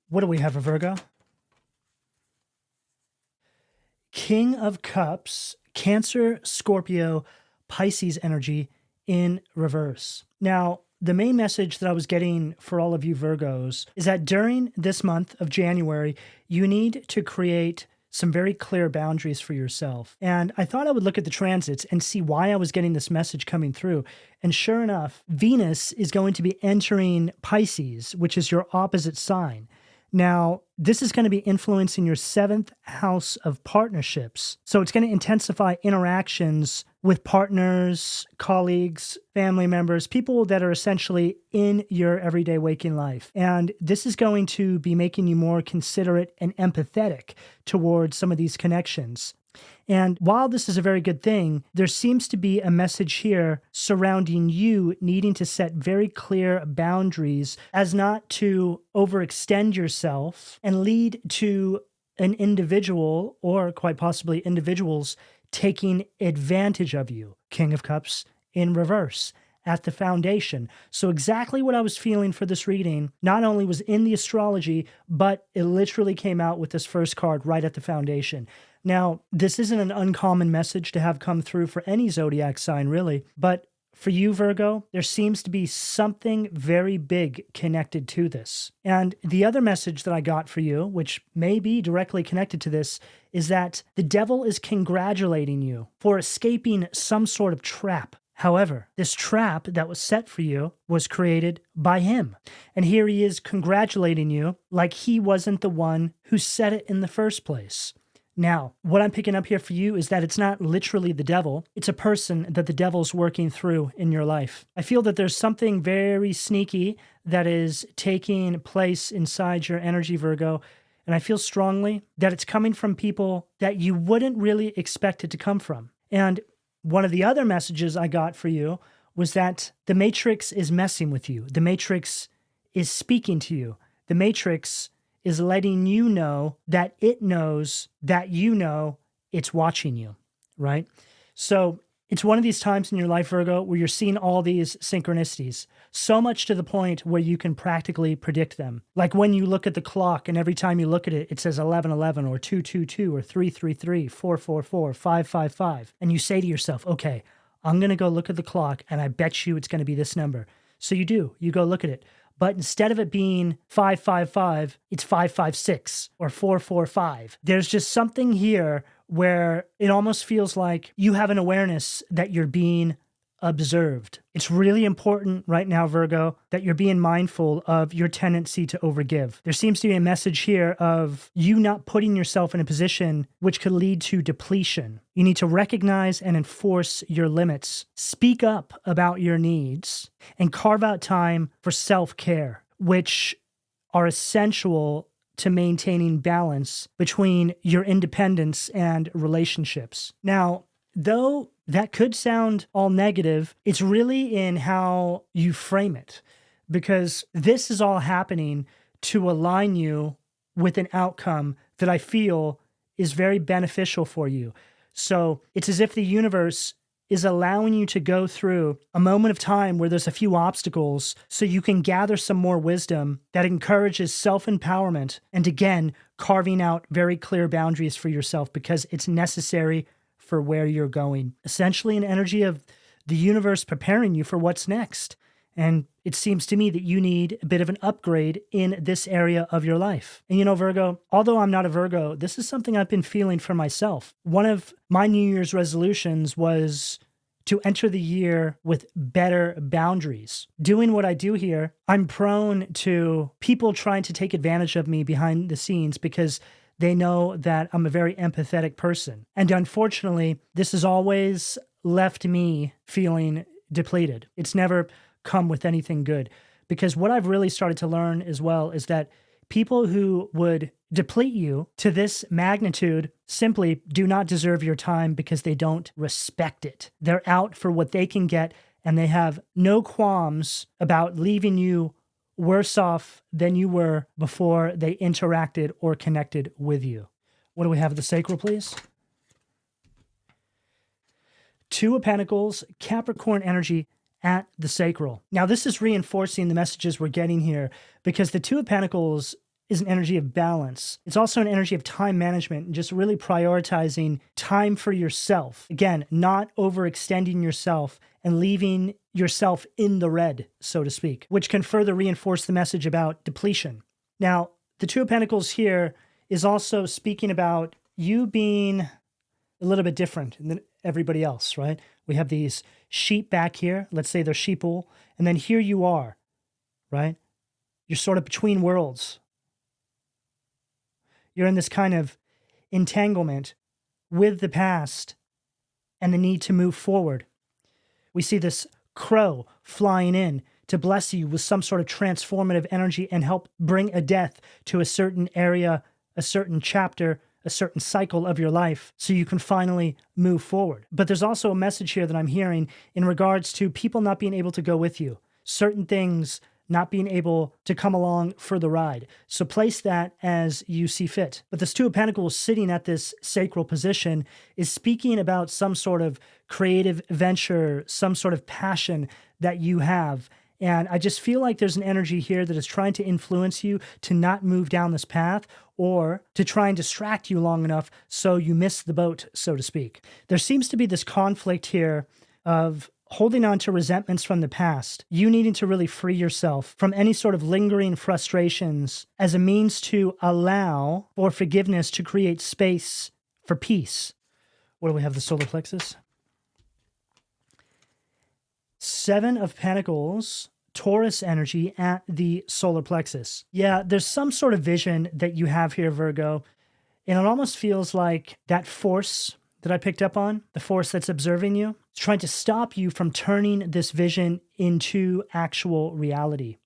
What do we have, a Virgo? King of Cups, Cancer, Scorpio, Pisces energy in reverse. Now, the main message that I was getting for all of you Virgos is that during this month of January, you need to create some very clear boundaries for yourself. And I thought I would look at the transits and see why I was getting this message coming through. And sure enough, Venus is going to be entering Pisces, which is your opposite sign. Now, this is going to be influencing your 7th house of partnerships. So it's going to intensify interactions with partners, colleagues, family members, people that are essentially in your everyday waking life. And this is going to be making you more considerate and empathetic towards some of these connections. And while this is a very good thing, there seems to be a message here surrounding you needing to set very clear boundaries as not to overextend yourself and lead to an individual, or quite possibly individuals, taking advantage of you. King of Cups in reverse at the foundation. So exactly what I was feeling for this reading not only was in the astrology, but it literally came out with this first card right at the foundation. Now, this isn't an uncommon message to have come through for any zodiac sign, really, but for you, Virgo, there seems to be something very big connected to this. And the other message that I got for you, which may be directly connected to this, is that the devil is congratulating you for escaping some sort of trap. However, this trap that was set for you was created by him. And here he is congratulating you like he wasn't the one who set it in the first place. Now, what I'm picking up here for you is that it's not literally the devil. It's a person that the devil's working through in your life. I feel that there's something very sneaky that is taking place inside your energy, Virgo. And I feel strongly that it's coming from people that you wouldn't really expect it to come from. And one of the other messages I got for you was that the Matrix is messing with you. The Matrix is speaking to you. The Matrix is letting you know that it knows that you know it's watching you, right? So it's one of these times in your life, Virgo, where you're seeing all these synchronicities, so much to the point where you can practically predict them. Like when you look at the clock and every time you look at it, it says 1111 or 222 or 333, 444, 555. And you say to yourself, okay, I'm going to go look at the clock and I bet you it's going to be this number. So you do, you go look at it. But instead of it being 555, it's 556 or 445. There's just something here where it almost feels like you have an awareness that you're being observed. It's really important right now, Virgo, that you're being mindful of your tendency to overgive. There seems to be a message here of you not putting yourself in a position which could lead to depletion. You need to recognize and enforce your limits. Speak up about your needs and carve out time for self-care, which are essential to maintaining balance between your independence and relationships. Now, though that could sound all negative, it's really in how you frame it, because this is all happening to align you with an outcome that I feel is very beneficial for you. So it's as if the universe is allowing you to go through a moment of time where there's a few obstacles so you can gather some more wisdom that encourages self-empowerment and, again, carving out very clear boundaries for yourself because it's necessary for where you're going. Essentially an energy of the universe preparing you for what's next. And it seems to me that you need a bit of an upgrade in this area of your life. And you know, Virgo, although I'm not a Virgo, this is something I've been feeling for myself. One of my New Year's resolutions was to enter the year with better boundaries. Doing what I do here, I'm prone to people trying to take advantage of me behind the scenes because they know that I'm a very empathetic person. And unfortunately, this has always left me feeling depleted. It's never come with anything good. Because what I've really started to learn as well is that people who would deplete you to this magnitude simply do not deserve your time because they don't respect it. They're out for what they can get, and they have no qualms about leaving you worse off than you were before they interacted or connected with you. What do we have at the sacral, please? Two of Pentacles, Capricorn energy at the sacral. Now, this is reinforcing the messages we're getting here because the Two of Pentacles is an energy of balance. It's also an energy of time management and just really prioritizing time for yourself. Again, not overextending yourself and leaving yourself in the red, so to speak, which can further reinforce the message about depletion. Now, the Two of Pentacles here is also speaking about you being a little bit different than everybody else, right? We have these sheep back here. Let's say they're sheeple. And then here you are, right? You're sort of between worlds. You're in this kind of entanglement with the past and the need to move forward. We see this crow flying in to bless you with some sort of transformative energy and help bring a death to a certain area, a certain chapter, a certain cycle of your life so you can finally move forward. But there's also a message here that I'm hearing in regards to people not being able to go with you, certain things not being able to come along for the ride. So place that as you see fit. But this Two of Pentacles sitting at this sacral position is speaking about some sort of creative venture, some sort of passion that you have. And I just feel like there's an energy here that is trying to influence you to not move down this path or to try and distract you long enough so you miss the boat, so to speak. There seems to be this conflict here of holding on to resentments from the past, you needing to really free yourself from any sort of lingering frustrations as a means to allow for forgiveness to create space for peace. What do we have, the solar plexus? Seven of Pentacles, Taurus energy at the solar plexus. Yeah, there's some sort of vision that you have here, Virgo, and it almost feels like that force that I picked up on, the force that's observing you, is trying to stop you from turning this vision into actual reality.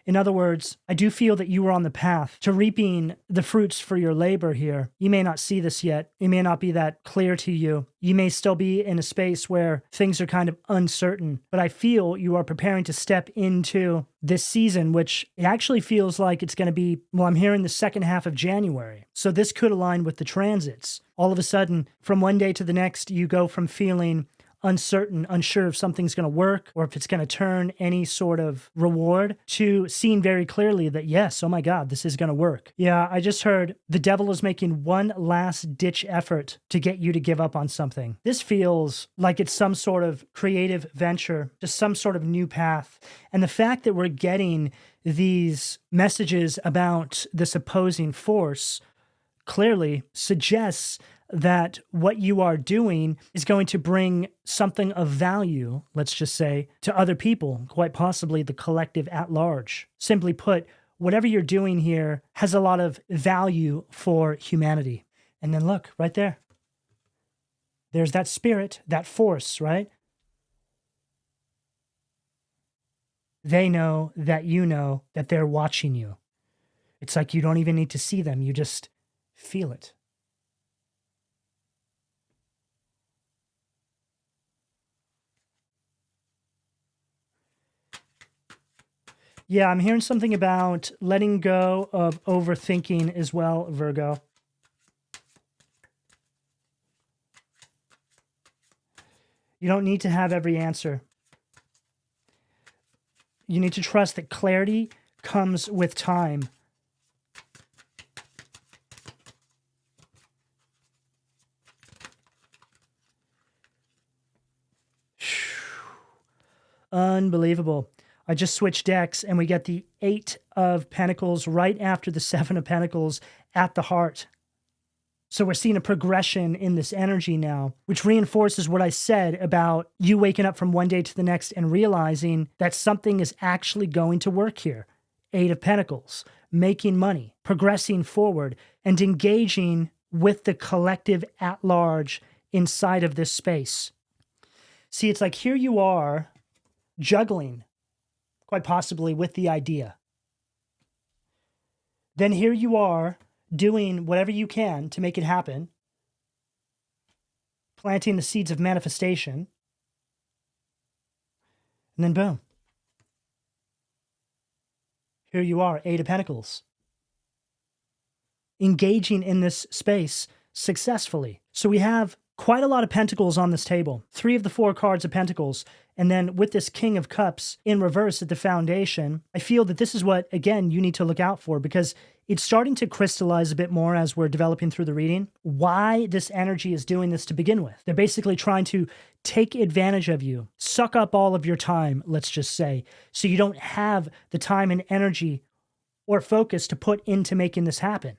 In other words, I do feel that you are on the path to reaping the fruits for your labor here. You may not see this yet. It may not be that clear to you. You may still be in a space where things are kind of uncertain, but I feel you are preparing to step into this season, which it actually feels like it's going to be, well, I'm hearing the second half of January. So this could align with the transits. All of a sudden, from one day to the next, you go from feeling uncertain, unsure if something's going to work or if it's going to turn any sort of reward, to seeing very clearly that, yes, oh my God, this is going to work. Yeah, I just heard the devil is making one last ditch effort to get you to give up on something. This feels like it's some sort of creative venture, just some sort of new path. And the fact that we're getting these messages about this opposing force clearly suggests that what you are doing is going to bring something of value, let's just say, to other people, quite possibly the collective at large. Simply put, whatever you're doing here has a lot of value for humanity. And then look, right there. There's that spirit, that force, right? They know that you know that they're watching you. It's like you don't even need to see them. You just feel it. Yeah, I'm hearing something about letting go of overthinking as well, Virgo. You don't need to have every answer. You need to trust that clarity comes with time. Unbelievable. I just switched decks and we get the Eight of Pentacles right after the Seven of Pentacles at the heart. So we're seeing a progression in this energy now, which reinforces what I said about you waking up from one day to the next and realizing that something is actually going to work here. Eight of Pentacles, making money, progressing forward, and engaging with the collective at large inside of this space. See, it's like here you are juggling, quite possibly with the idea. Then here you are doing whatever you can to make it happen, planting the seeds of manifestation, and then boom. Here you are, Eight of Pentacles, engaging in this space successfully. So we have quite a lot of pentacles on this table. Three of the four cards of pentacles. And then with this King of Cups in reverse at the foundation, I feel that this is what, again, you need to look out for, because it's starting to crystallize a bit more as we're developing through the reading why this energy is doing this to begin with. They're basically trying to take advantage of you, suck up all of your time, let's just say, so you don't have the time and energy or focus to put into making this happen.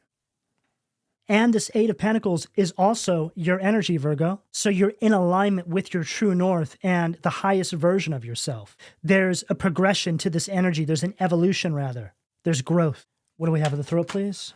And this Eight of Pentacles is also your energy, Virgo. So you're in alignment with your true north and the highest version of yourself. There's a progression to this energy. There's an evolution, rather. There's growth. What do we have at the throat, please?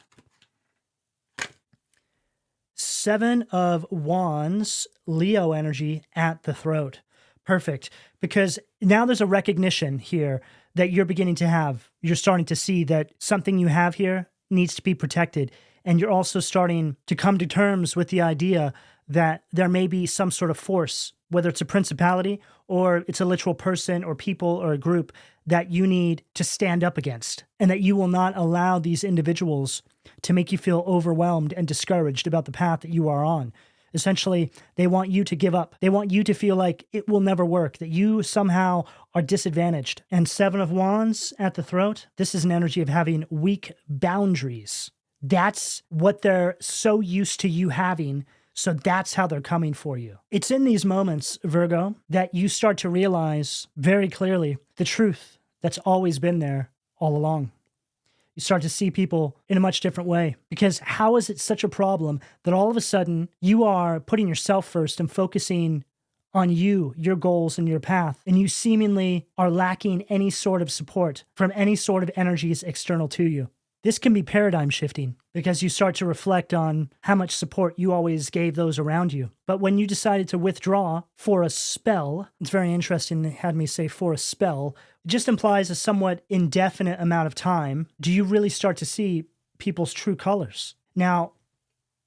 Seven of Wands, Leo energy at the throat. Perfect. Because now there's a recognition here that you're beginning to have. You're starting to see that something you have here needs to be protected. And you're also starting to come to terms with the idea that there may be some sort of force, whether it's a principality or it's a literal person or people or a group that you need to stand up against, and that you will not allow these individuals to make you feel overwhelmed and discouraged about the path that you are on. Essentially, they want you to give up. They want you to feel like it will never work, that you somehow are disadvantaged. And Seven of Wands at the throat, this is an energy of having weak boundaries. That's what they're so used to you having, so that's how they're coming for you. It's in these moments, Virgo, that you start to realize very clearly the truth that's always been there all along. You start to see people in a much different way. Because how is it such a problem that all of a sudden you are putting yourself first and focusing on you, your goals, and your path, and you seemingly are lacking any sort of support from any sort of energies external to you? This can be paradigm shifting because you start to reflect on how much support you always gave those around you. But when you decided to withdraw for a spell, it's very interesting they had me say for a spell, it just implies a somewhat indefinite amount of time. Do you really start to see people's true colors? Now,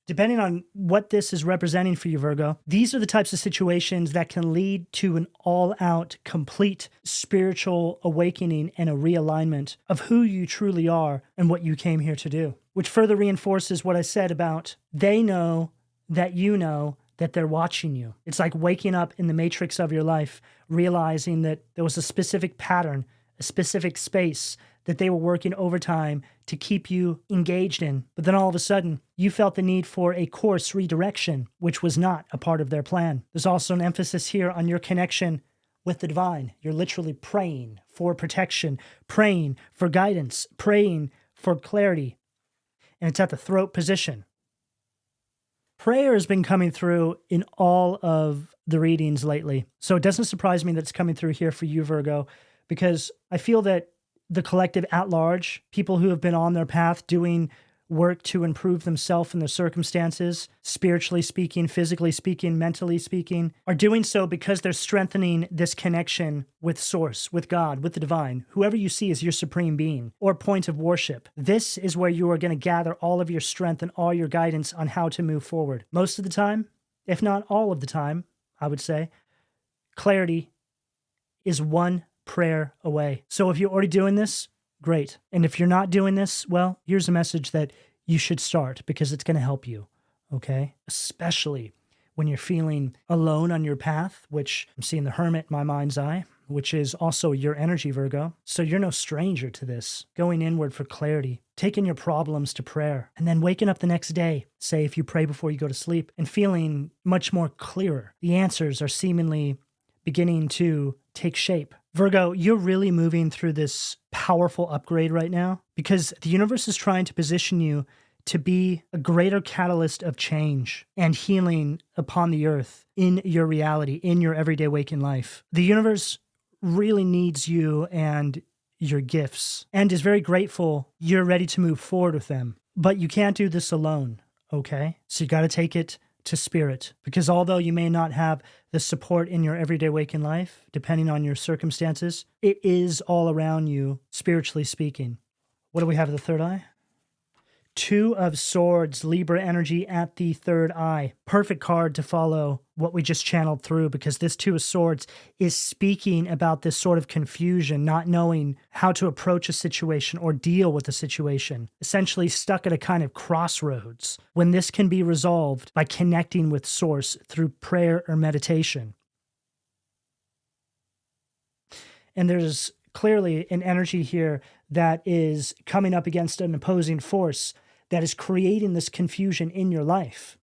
depending on what this is representing for you, Virgo, these are the types of situations that can lead to an all-out, complete spiritual awakening and a realignment of who you truly are and what you came here to do, which further reinforces what I said about they know that you know that they're watching you. It's like waking up in the matrix of your life, realizing that there was a specific pattern, a specific space that they were working overtime to keep you engaged in. But then all of a sudden, you felt the need for a course redirection, which was not a part of their plan. There's also an emphasis here on your connection with the divine. You're literally praying for protection, praying for guidance, praying for clarity. And it's at the throat position. Prayer has been coming through in all of the readings lately. So it doesn't surprise me that it's coming through here for you, Virgo, because I feel that the collective at large, people who have been on their path doing work to improve themselves and their circumstances, spiritually speaking, physically speaking, mentally speaking, are doing so because they're strengthening this connection with Source, with God, with the divine, whoever you see as your supreme being or point of worship. This is where you are going to gather all of your strength and all your guidance on how to move forward. Most of the time, if not all of the time, I would say, clarity is one prayer away. So if you're already doing this, great. And if you're not doing this, well, here's a message that you should start because it's going to help you, okay? Especially when you're feeling alone on your path, which I'm seeing the Hermit in my mind's eye, which is also your energy, Virgo. So you're no stranger to this. Going inward for clarity, taking your problems to prayer, and then waking up the next day, say if you pray before you go to sleep, and feeling much more clearer. The answers are seemingly beginning to take shape. Virgo, you're really moving through this powerful upgrade right now because the universe is trying to position you to be a greater catalyst of change and healing upon the earth in your reality, in your everyday waking life. The universe really needs you and your gifts and is very grateful you're ready to move forward with them. But you can't do this alone, okay? So you got to take it to spirit, because although you may not have the support in your everyday waking life, depending on your circumstances, it is all around you, spiritually speaking. What do we have at the third eye? Two of Swords, Libra energy at the third eye. Perfect card to follow what we just channeled through, because this Two of Swords is speaking about this sort of confusion, not knowing how to approach a situation or deal with a situation, essentially stuck at a kind of crossroads, when this can be resolved by connecting with Source through prayer or meditation. And there's clearly an energy here that is coming up against an opposing force that is creating this confusion in your life.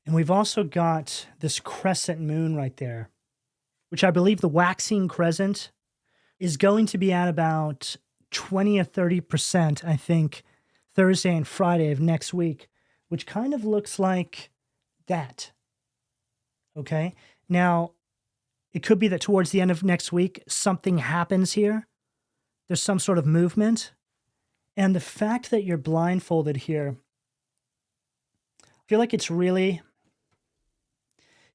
And we've also got this crescent moon right there, which I believe the waxing crescent is going to be at about 20 or 30%, I think, Thursday and Friday of next week, which kind of looks like that. Okay? Now, it could be that towards the end of next week, something happens here. There's some sort of movement. And the fact that you're blindfolded here, I feel like it's really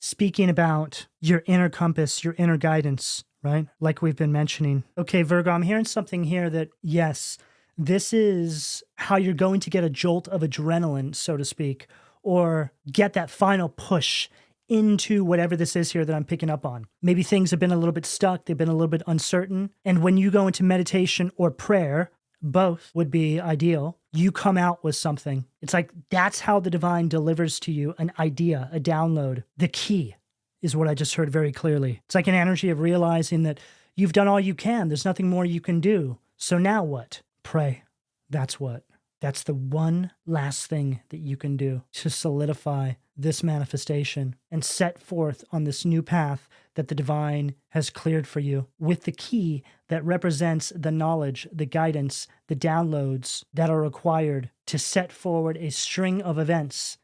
speaking about your inner compass, your inner guidance, right? Like we've been mentioning. Okay, Virgo, I'm hearing something here that, yes, this is how you're going to get a jolt of adrenaline, so to speak, or get that final push into whatever this is here that I'm picking up on. Maybe things have been a little bit stuck, they've been a little bit uncertain. And when you go into meditation or prayer, both would be ideal, you come out with something. It's like that's how the divine delivers to you an idea, a download. The key is what I just heard very clearly. It's like an energy of realizing that you've done all you can. There's nothing more you can do. So now what? Pray. That's what. That's the one last thing that you can do to solidify this manifestation and set forth on this new path that the divine has cleared for you with the key that represents the knowledge, the guidance, the downloads that are required to set forward a string of events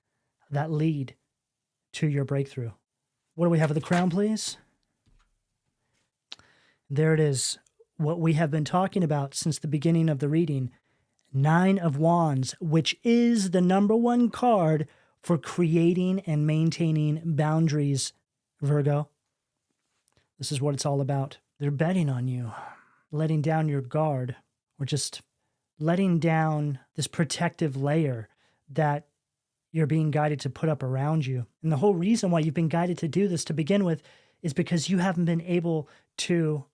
that lead to your breakthrough. What do we have at the crown, please? There it is. What we have been talking about since the beginning of the reading. 9 of Wands, which is the number one card for creating and maintaining boundaries, Virgo. This is what it's all about. They're betting on you, letting down your guard, or just letting down this protective layer that you're being guided to put up around you. And the whole reason why you've been guided to do this to begin with is because you haven't been able to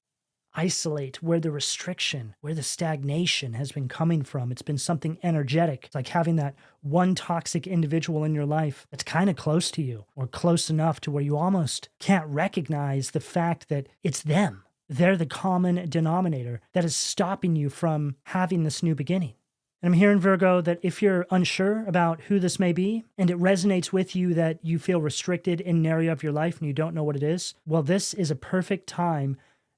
isolate where the restriction, where the stagnation has been coming from. It's been something energetic. It's like having that one toxic individual in your life that's kind of close to you, or close enough to where you almost can't recognize the fact that it's them. They're the common denominator that is stopping you from having this new beginning. And I'm hearing, Virgo, that if you're unsure about who this may be, and it resonates with you that you feel restricted in an area of your life and you don't know what it is, well, this is a perfect time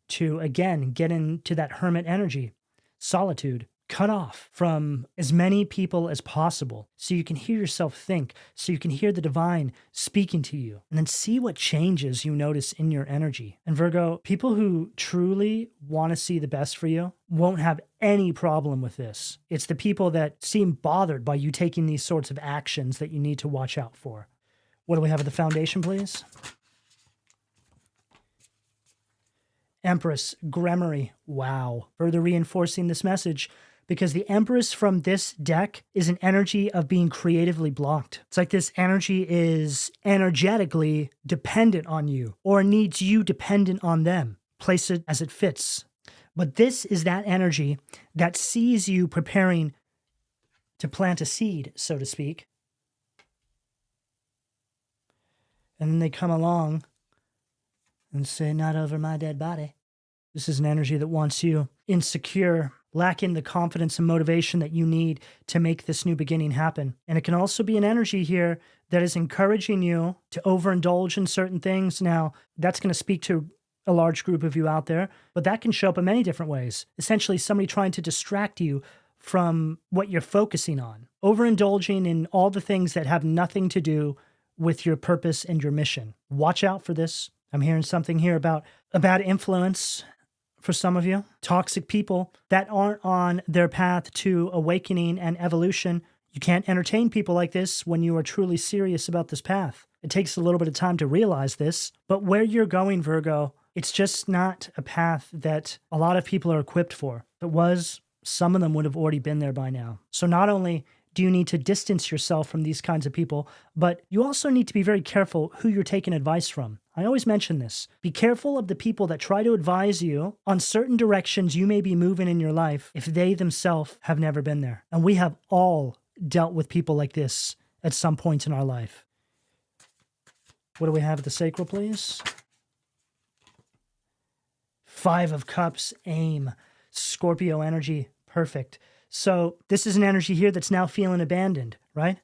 to, again, get into that hermit energy, solitude, cut off from as many people as possible so you can hear yourself think, so you can hear the divine speaking to you, and then see what changes you notice in your energy. And Virgo, people who truly want to see the best for you won't have any problem with this. It's the people that seem bothered by you taking these sorts of actions that you need to watch out for. What do we have at the foundation, please? Empress, Gremory, wow. Further reinforcing this message, because the Empress from this deck is an energy of being creatively blocked. It's like this energy is energetically dependent on you, or needs you dependent on them. Place it as it fits. But this is that energy that sees you preparing to plant a seed, so to speak. And then they come along and say, not over my dead body. This is an energy that wants you insecure, lacking the confidence and motivation that you need to make this new beginning happen. And it can also be an energy here that is encouraging you to overindulge in certain things. Now, that's going to speak to a large group of you out there, but that can show up in many different ways. Essentially, somebody trying to distract you from what you're focusing on. Overindulging in all the things that have nothing to do with your purpose and your mission. Watch out for this. I'm hearing something here about a bad influence for some of you. Toxic people that aren't on their path to awakening and evolution. You can't entertain people like this when you are truly serious about this path. It takes a little bit of time to realize this, but where you're going, Virgo, it's just not a path that a lot of people are equipped for. If it was, some of them would have already been there by now. So not only do you need to distance yourself from these kinds of people, but you also need to be very careful who you're taking advice from. I always mention this. Be careful of the people that try to advise you on certain directions you may be moving in your life if they themselves have never been there. And we have all dealt with people like this at some point in our life. What do we have at the sacral, please? Five of Cups, aim, Scorpio energy, perfect. So this is an energy here that's now feeling abandoned, right?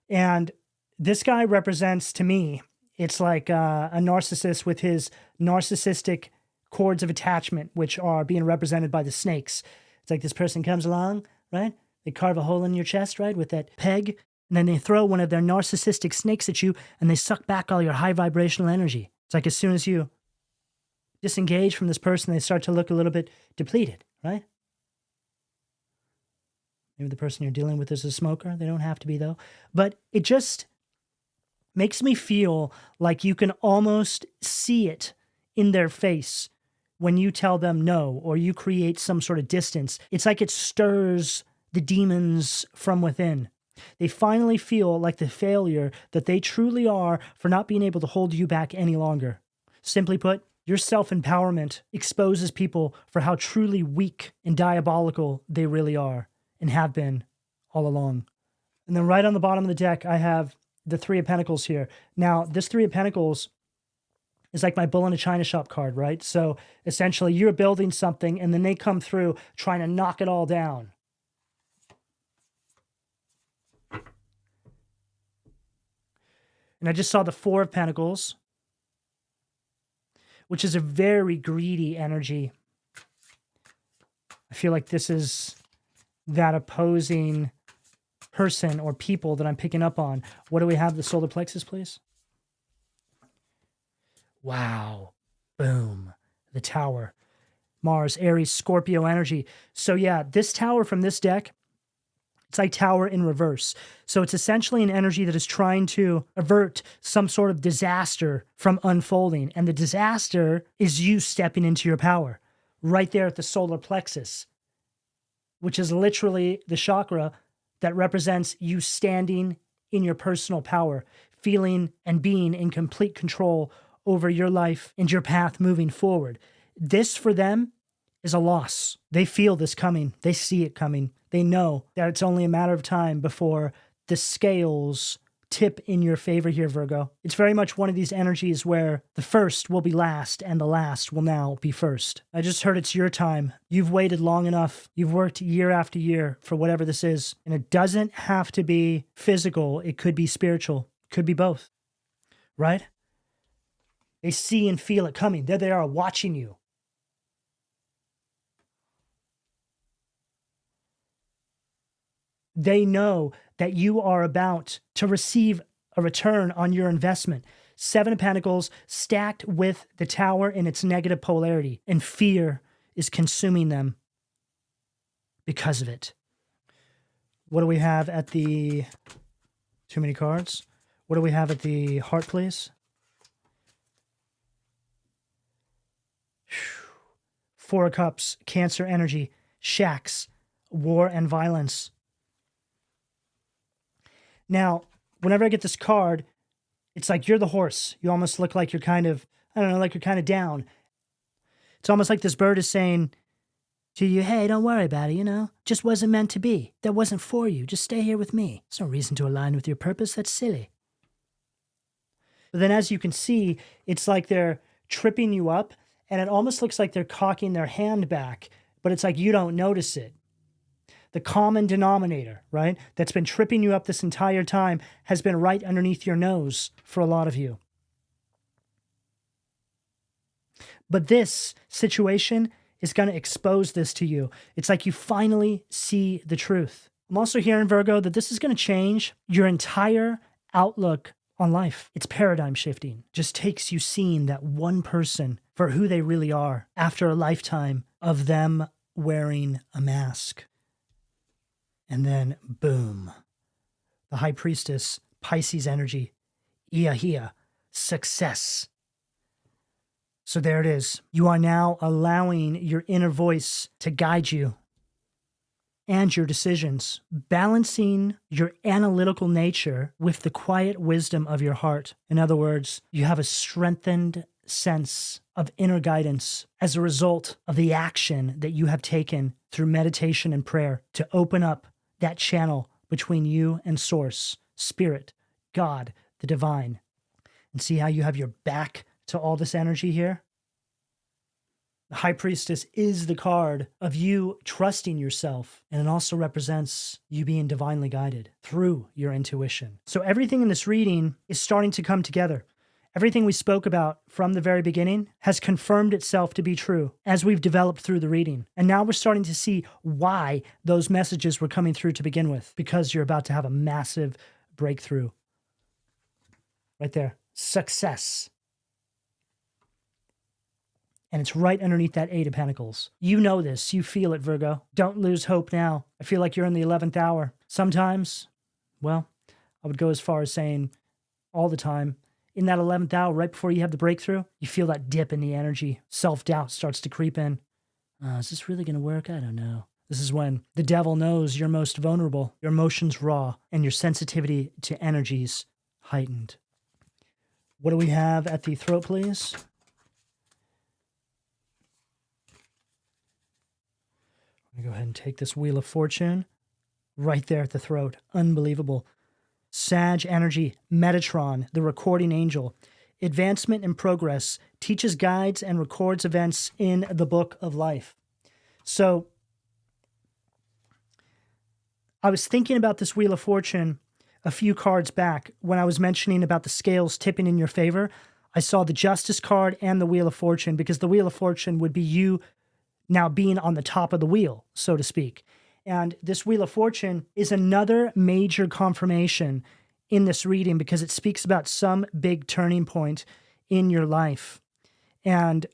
And this guy represents, to me, it's like a narcissist with his narcissistic cords of attachment, which are being represented by the snakes. It's like this person comes along, right? They carve a hole in your chest, right, with that peg, and then they throw one of their narcissistic snakes at you, and they suck back all your high vibrational energy. It's like as soon as you disengage from this person, they start to look a little bit depleted, right? Maybe the person you're dealing with is a smoker. They don't have to be, though. But it just makes me feel like you can almost see it in their face when you tell them no, or you create some sort of distance. It's like it stirs the demons from within. They finally feel like the failure that they truly are for not being able to hold you back any longer. Simply put, your self-empowerment exposes people for how truly weak and diabolical they really are and have been all along. And then right on the bottom of the deck, I have the Three of Pentacles here. Now, this Three of Pentacles is like my bull in a china shop card, right? So essentially, you're building something, and then they come through trying to knock it all down. And I just saw the Four of Pentacles, which is a very greedy energy. I feel like this is that opposing person or people that I'm picking up on. What do we have? The solar plexus, please. Wow. Boom. The Tower. Mars, Aries, Scorpio energy. So yeah, this Tower from this deck, it's like Tower in reverse. So it's essentially an energy that is trying to avert some sort of disaster from unfolding. And the disaster is you stepping into your power right there at the solar plexus, which is literally the chakra that represents you standing in your personal power, feeling and being in complete control over your life and your path moving forward. This for them is a loss. They feel this coming. They see it coming. They know that it's only a matter of time before the scales tip in your favor here, Virgo. It's very much one of these energies where the first will be last and the last will now be first. I just heard it's your time. You've waited long enough. You've worked year after year for whatever this is. And it doesn't have to be physical. It could be spiritual. It could be both. Right? They see and feel it coming. There they are watching you. They know that you are about to receive a return on your investment. Seven of Pentacles stacked with the Tower in its negative polarity, and fear is consuming them because of it. What do we have at the... Too many cards. What do we have at the heart, please? Four of Cups, Cancer energy, shacks, war and violence. Now, whenever I get this card, it's like you're the horse. You almost look like you're kind of, I don't know, like you're kind of down. It's almost like this bird is saying to you, hey, don't worry about it, you know? Just wasn't meant to be. That wasn't for you. Just stay here with me. There's no reason to align with your purpose. That's silly. But then as you can see, it's like they're tripping you up, and it almost looks like they're cocking their hand back, but it's like you don't notice it. The common denominator, right, that's been tripping you up this entire time has been right underneath your nose for a lot of you. But this situation is going to expose this to you. It's like you finally see the truth. I'm also hearing, Virgo, that this is going to change your entire outlook on life. It's paradigm shifting. Just takes you seeing that one person for who they really are after a lifetime of them wearing a mask. And then, boom, the High Priestess, Pisces energy, Ia, success. So there it is. You are now allowing your inner voice to guide you and your decisions, balancing your analytical nature with the quiet wisdom of your heart. In other words, you have a strengthened sense of inner guidance as a result of the action that you have taken through meditation and prayer to open up that channel between you and Source, Spirit, God, the divine. And see how you have your back to all this energy here? The High Priestess is the card of you trusting yourself, and it also represents you being divinely guided through your intuition. So everything in this reading is starting to come together. Everything we spoke about from the very beginning has confirmed itself to be true as we've developed through the reading. And now we're starting to see why those messages were coming through to begin with, because you're about to have a massive breakthrough. Right there. Success. And it's right underneath that Eight of Pentacles. You know this. You feel it, Virgo. Don't lose hope now. I feel like you're in the 11th hour. Sometimes, well, I would go as far as saying all the time, in that 11th hour, right before you have the breakthrough, you feel that dip in the energy. Self-doubt starts to creep in. Is this really going to work? I don't know. This is when the devil knows you're most vulnerable, your emotions raw, and your sensitivity to energies heightened. What do we have at the throat, please? I'm going to go ahead and take this Wheel of Fortune right there at the throat. Unbelievable. Sag energy, Metatron, the recording angel. Advancement and progress, teaches, guides, and records events in the book of life. So I was thinking about this Wheel of Fortune a few cards back when I was mentioning about the scales tipping in your favor. I saw the Justice card and the Wheel of Fortune, because the Wheel of Fortune would be you now being on the top of the wheel, so to speak. And this Wheel of Fortune is another major confirmation in this reading, because it speaks about some big turning point in your life. And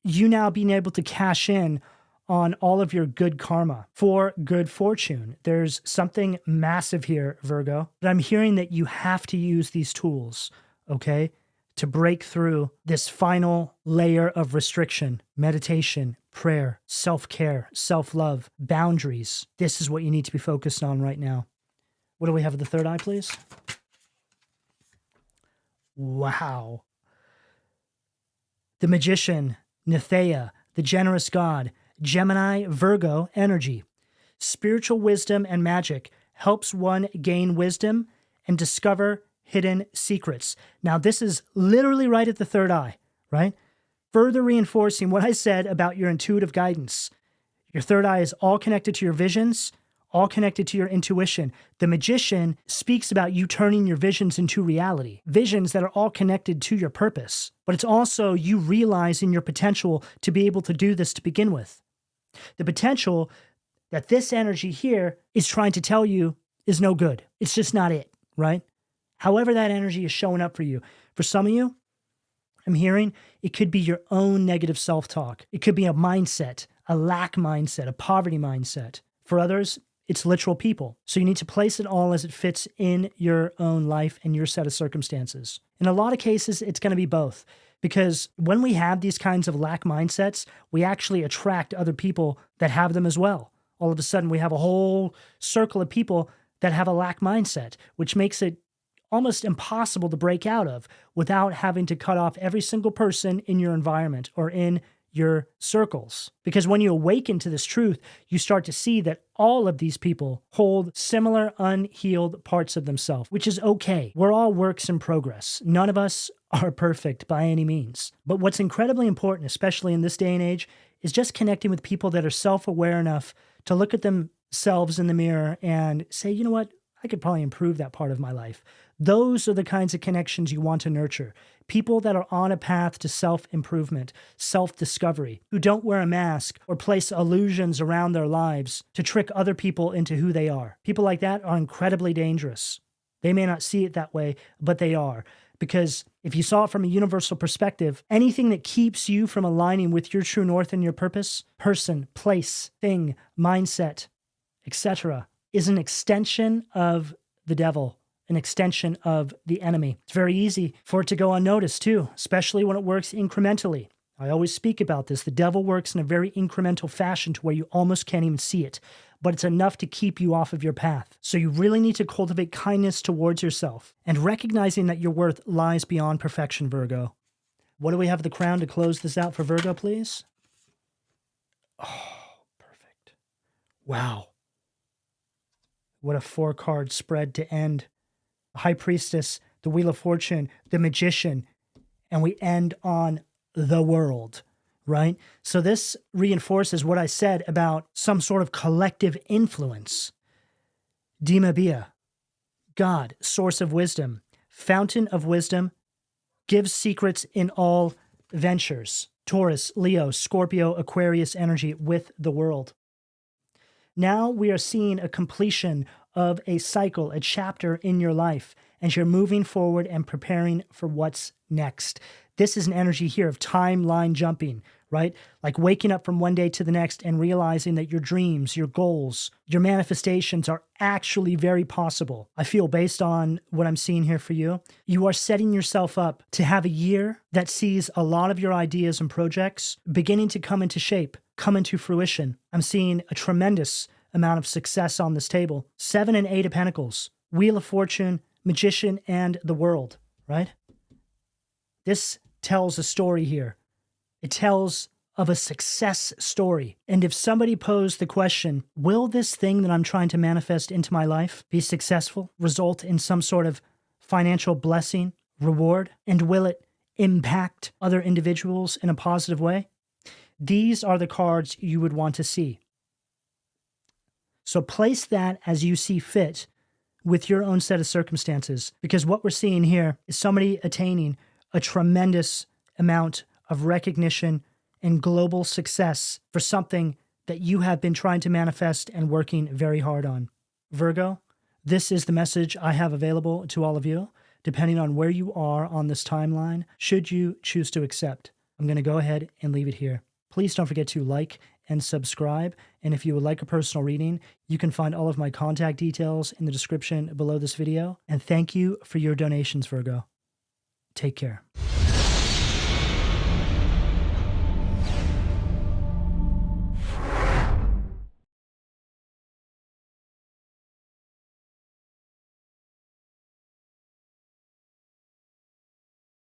you now being able to cash in on all of your good karma for good fortune. There's something massive here, Virgo, but I'm hearing that you have to use these tools, okay, to break through this final layer of restriction, meditation, prayer, self-care, self-love, boundaries. This is what you need to be focused on right now. What do we have at the third eye, please? Wow. The Magician, Nethea, the Generous God, Gemini, Virgo energy. Spiritual wisdom and magic helps one gain wisdom and discover hidden secrets. Now, this is literally right at the third eye, right? Further reinforcing what I said about your intuitive guidance. Your third eye is all connected to your visions, all connected to your intuition. The Magician speaks about you turning your visions into reality, visions that are all connected to your purpose. But it's also you realizing your potential to be able to do this to begin with. The potential that this energy here is trying to tell you is no good. It's just not it, right? However that energy is showing up for you. For some of you, I'm hearing it could be your own negative self-talk. It could be a mindset, a lack mindset, a poverty mindset. For others, it's literal people. So you need to place it all as it fits in your own life and your set of circumstances. In a lot of cases, it's going to be both. Because when we have these kinds of lack mindsets, we actually attract other people that have them as well. All of a sudden, we have a whole circle of people that have a lack mindset, which makes it almost impossible to break out of without having to cut off every single person in your environment or in your circles. Because when you awaken to this truth, you start to see that all of these people hold similar unhealed parts of themselves, which is okay. We're all works in progress. None of us are perfect by any means. But what's incredibly important, especially in this day and age, is just connecting with people that are self-aware enough to look at themselves in the mirror and say, you know what, I could probably improve that part of my life. Those are the kinds of connections you want to nurture. People that are on a path to self-improvement, self-discovery, who don't wear a mask or place illusions around their lives to trick other people into who they are. People like that are incredibly dangerous. They may not see it that way, but they are. Because if you saw it from a universal perspective, anything that keeps you from aligning with your true north and your purpose, person, place, thing, mindset, etc., is an extension of the devil, an extension of the enemy. It's very easy for it to go unnoticed too, especially when it works incrementally. I always speak about this. The devil works in a very incremental fashion to where you almost can't even see it, but it's enough to keep you off of your path. So you really need to cultivate kindness towards yourself and recognizing that your worth lies beyond perfection, Virgo. What do we have at the crown to close this out for Virgo, please? Oh, perfect. Wow. What a 4-card spread to end. The High Priestess, the Wheel of Fortune, the Magician, and we end on the World. right? So this reinforces what I said about some sort of collective influence. Dima Bia, God, source of wisdom, fountain of wisdom, gives secrets in all ventures. Taurus, Leo, Scorpio, Aquarius energy with the world. Now we are seeing a completion of a cycle, a chapter in your life, as you're moving forward and preparing for what's next. This is an energy here of timeline jumping, right? Like waking up from one day to the next and realizing that your dreams, your goals, your manifestations are actually very possible. I feel based on what I'm seeing here for you, you are setting yourself up to have a year that sees a lot of your ideas and projects beginning to come into shape, come into fruition. I'm seeing a tremendous amount of success on this table. 7 and 8 of Pentacles, Wheel of Fortune, Magician, and the World, right? This tells a story here. It tells of a success story. And if somebody posed the question, will this thing that I'm trying to manifest into my life be successful, result in some sort of financial blessing, reward, and will it impact other individuals in a positive way? These are the cards you would want to see. So place that as you see fit with your own set of circumstances, because what we're seeing here is somebody attaining a tremendous amount of recognition and global success for something that you have been trying to manifest and working very hard on. Virgo, this is the message I have available to all of you, depending on where you are on this timeline, should you choose to accept. I'm going to go ahead and leave it here. Please don't forget to like and subscribe. And if you would like a personal reading, you can find all of my contact details in the description below this video. And thank you for your donations, Virgo. Take care.